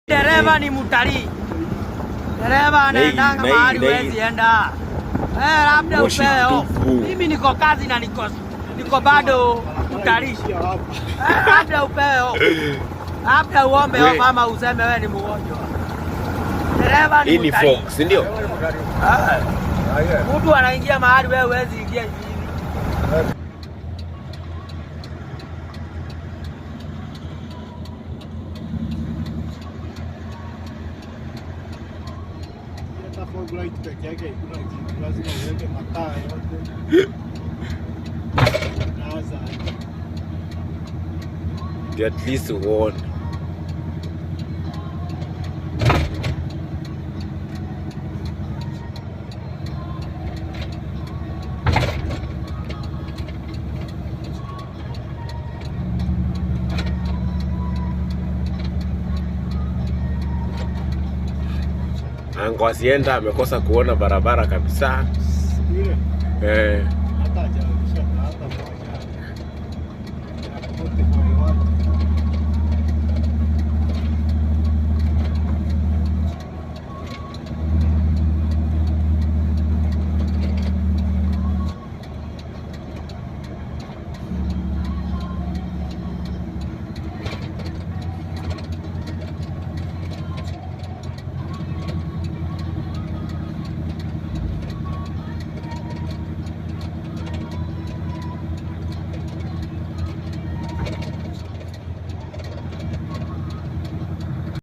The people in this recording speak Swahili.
Dereva ni mtalii. Dereva anaendanga mahali huwezi enda. Labda upeo. Mimi niko kazi na niko bado mtalii. Labda upeo. Labda uombe au mama useme wewe ni mgonjwa. Dereva ni mtalii. Hii ni Fox, ndio? Mtu anaingia mahali wewe huwezi ingia hivi. At least one. Ango asienda amekosa kuona barabara kabisa.